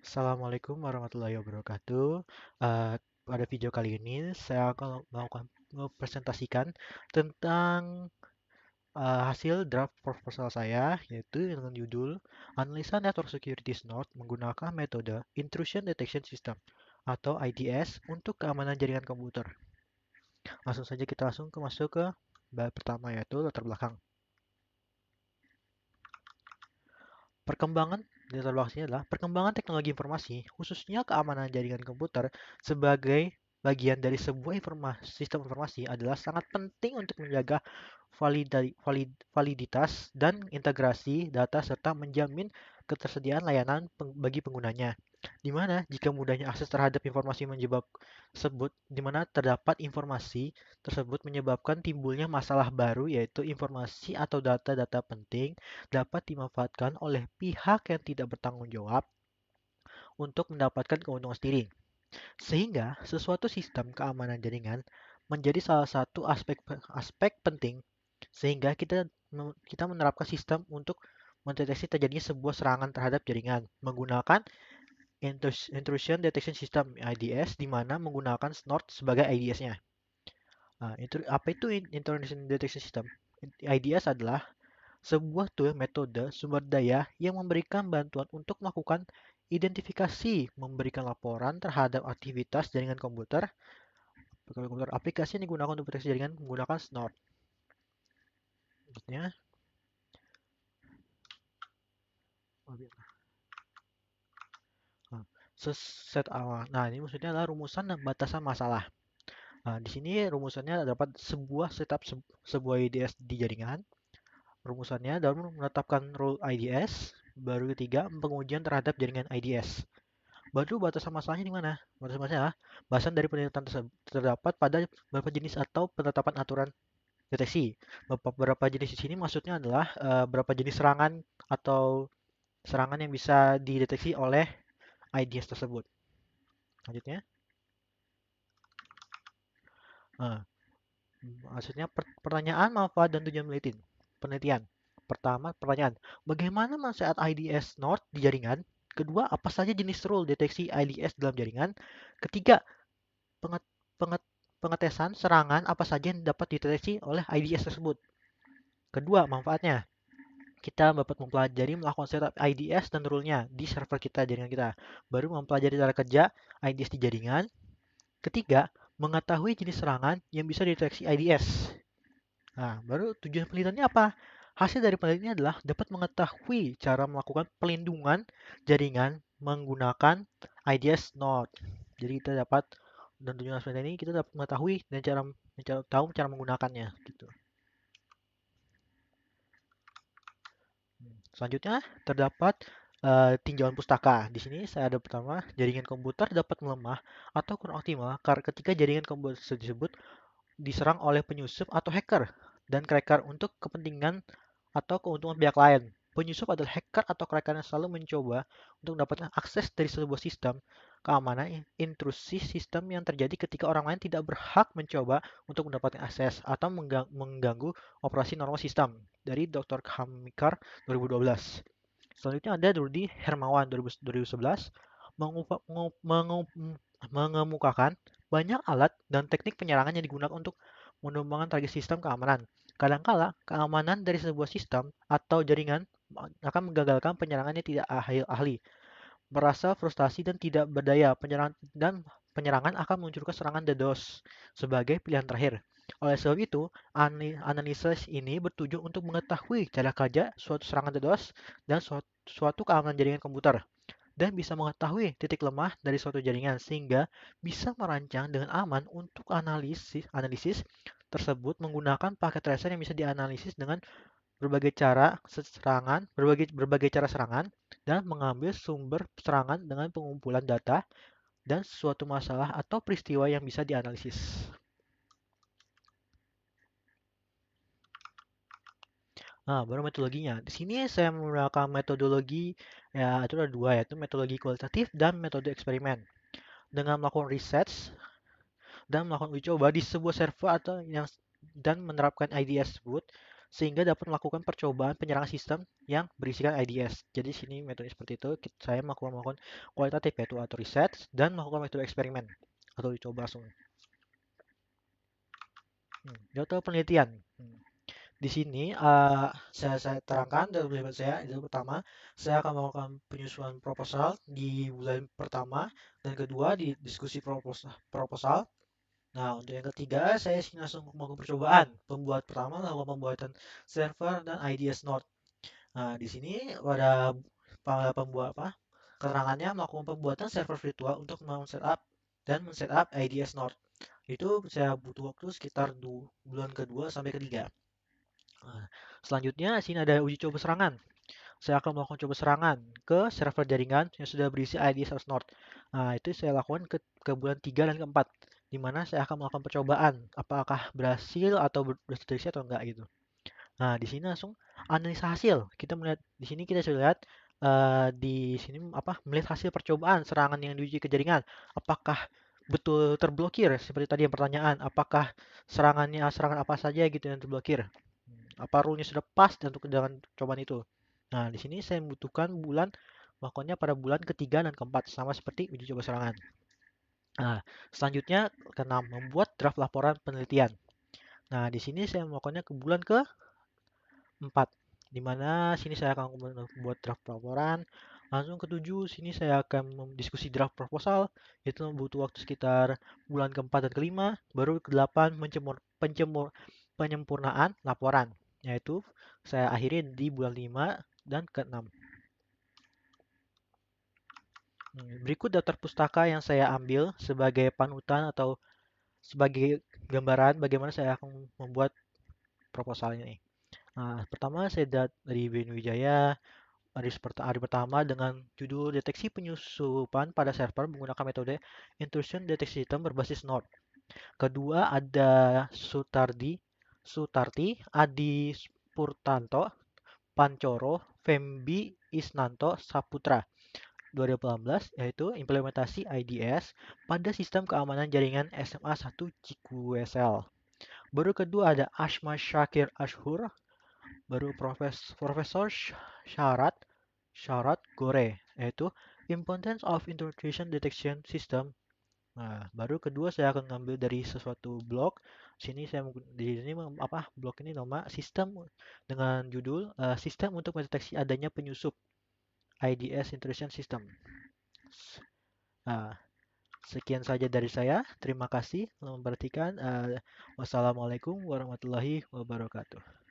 Assalamualaikum warahmatullahi wabarakatuh. Pada video kali ini saya akan mempresentasikan tentang hasil draft proposal saya, yaitu dengan judul Analisa Network Security Node menggunakan metode Intrusion Detection System atau IDS untuk keamanan jaringan komputer. Langsung saja kita masuk ke bab pertama, yaitu latar belakang. Perkembangan di latar belakangnya adalah perkembangan teknologi informasi, khususnya keamanan jaringan komputer sebagai bagian dari sebuah sistem informasi adalah sangat penting untuk menjaga validitas dan integrasi data serta menjamin ketersediaan layanan bagi penggunanya. Di mana jika mudahnya akses terhadap informasi di mana terdapat informasi tersebut menyebabkan timbulnya masalah baru, yaitu informasi atau data-data penting dapat dimanfaatkan oleh pihak yang tidak bertanggung jawab untuk mendapatkan keuntungan sendiri. Sehingga sesuatu sistem keamanan jaringan menjadi salah satu aspek penting sehingga kita menerapkan sistem untuk mendeteksi terjadinya sebuah serangan terhadap jaringan menggunakan Intrusion Detection System IDS, di mana menggunakan Snort sebagai IDS-nya. Nah, apa itu Intrusion Detection System? IDS adalah sebuah tool metode sumber daya yang memberikan bantuan untuk melakukan identifikasi, memberikan laporan terhadap aktivitas jaringan komputer. Aplikasi yang digunakan untuk deteksi jaringan menggunakan Snort. Maksudnya, set awal. Nah, ini maksudnya adalah rumusan dan batasan masalah. Nah, di sini rumusannya dapat sebuah IDS di jaringan. Rumusannya dalam menetapkan rule IDS. Baru ketiga, pengujian terhadap jaringan IDS. Baru batasan masalahnya di mana? Batasan masalahnya bahasan dari penelitian terdapat pada beberapa jenis atau penetapan aturan deteksi. Beberapa jenis di sini maksudnya adalah beberapa jenis serangan atau serangan yang bisa dideteksi oleh IDS tersebut. Lanjutnya. Nah, maksudnya pertanyaan, manfaat, dan tujuan penelitian. Pertama, pertanyaan. Bagaimana manfaat IDS Node di jaringan? Kedua, apa saja jenis rule deteksi IDS dalam jaringan? Ketiga, penget, penget, pengetesan serangan apa saja yang dapat dideteksi oleh IDS tersebut. Kedua, manfaatnya. Kita dapat mempelajari melakukan setup IDS dan rule-nya di server kita, jaringan kita. Baru mempelajari cara kerja IDS di jaringan. Ketiga, mengetahui jenis serangan yang bisa dideteksi IDS. Nah, baru tujuan penelitiannya apa? Hasil dari penelitiannya adalah dapat mengetahui cara melakukan pelindungan jaringan menggunakan IDS node. Jadi kita dapat dan tujuan penelitian ini kita dapat mengetahui dan tahu cara menggunakannya gitu. Selanjutnya terdapat tinjauan pustaka. Di sini saya ada pertama, jaringan komputer dapat melemah atau kurang optimal karena ketika jaringan komputer tersebut diserang oleh penyusup atau hacker dan cracker untuk kepentingan atau keuntungan pihak lain. Penyusup adalah hacker atau cracker yang selalu mencoba untuk mendapatkan akses dari sebuah sistem keamanan. Intrusi sistem yang terjadi ketika orang lain tidak berhak mencoba untuk mendapatkan akses atau mengganggu operasi normal sistem. Dari Dr. Hamikar 2012. Selanjutnya ada Rudy Hermawan 2011 mengemukakan banyak alat dan teknik penyerangan yang digunakan untuk mengembangkan target sistem keamanan. Kadangkala, keamanan dari sebuah sistem atau jaringan akan menggagalkan penyerangannya tidak ahli, merasa frustasi dan tidak berdaya. Penyerangan akan meluncurkan serangan DDoS sebagai pilihan terakhir. Oleh sebab itu, analisis ini bertujuan untuk mengetahui cara kerja suatu serangan DDoS dan suatu keamanan jaringan komputer dan bisa mengetahui titik lemah dari suatu jaringan sehingga bisa merancang dengan aman untuk analisis tersebut menggunakan paket tracer yang bisa dianalisis dengan berbagai cara serangan dan mengambil sumber serangan dengan pengumpulan data dan suatu masalah atau peristiwa yang bisa dianalisis. Nah, baru metodologinya. Di sini saya menggunakan metodologi, ya itu ada dua, yaitu metodologi kualitatif dan metode eksperimen. Dengan melakukan research dan melakukan uji coba di sebuah server dan menerapkan IDS tersebut, sehingga dapat melakukan percobaan penyerangan sistem yang berisikan IDS. Jadi sini metode seperti itu saya melakukan kualitatif yaitu auto reset dan melakukan metode eksperimen atau dicoba langsung. Contoh penelitian. Di sini saya terangkan dalam penelitian saya itu pertama saya akan melakukan penyusunan proposal di bulan pertama dan kedua di diskusi proposal. Nah, untuk yang ketiga, saya sih langsung melakukan percobaan. Pembuat pertama melakukan pembuatan server dan IDS node. Nah, di sini pada pembuat apa? Keterangannya melakukan pembuatan server virtual untuk men-setup dan men-setup IDS node. Itu saya butuh waktu sekitar bulan kedua sampai ketiga. Nah, selanjutnya sini ada uji coba serangan. Saya akan melakukan coba serangan ke server jaringan yang sudah berisi ID source node. Nah, itu saya lakukan ke bulan 3 dan keempat, di mana saya akan melakukan percobaan apakah berhasil atau berhasil atau enggak gitu. Nah, di sini langsung analisa hasil. Kita melihat di sini kita sudah lihat di sini melihat hasil percobaan serangan yang diuji ke jaringan. Apakah betul terblokir seperti tadi yang pertanyaan, apakah serangan apa saja gitu yang terblokir? Apa rule-nya sudah pas untuk dengan cobaan itu? Nah, di sini saya membutuhkan melakukannya pada bulan ketiga dan keempat, sama seperti uji coba serangan. Nah, selanjutnya keenam, membuat draft laporan penelitian. Nah, di sini saya melakukannya ke bulan keempat, di mana sini saya akan membuat draft laporan. Langsung ketujuh, sini saya akan mendiskusi draft proposal, itu butuh waktu sekitar bulan keempat dan kelima. Baru ke-8 penyempurnaan laporan, yaitu saya akhiri di bulan 5 dan ke-6. Berikut daftar pustaka yang saya ambil sebagai panutan atau sebagai gambaran bagaimana saya akan membuat proposalnya nih. Nah, pertama saya dari BN Wijaya, hari pertama dengan judul deteksi penyusupan pada server menggunakan metode intrusion detection system berbasis node. Kedua ada Sutarti, Adi Purtanto, Pancoro, Fembi Isnanto Saputra 2018, yaitu implementasi IDS pada sistem keamanan jaringan SMA 1 Cikuesel. Baru kedua ada Ashma Syakir Ashur, baru Profesor Syarat Syarat Gore, yaitu Importance of Intrusion Detection System. Nah, baru kedua saya akan ngambil dari sesuatu blog. Di sini blog ini nama sistem dengan judul sistem untuk mendeteksi adanya penyusup IDS Intrusion System. Nah, sekian saja dari saya. Terima kasih telah memperhatikan. Wassalamualaikum warahmatullahi wabarakatuh.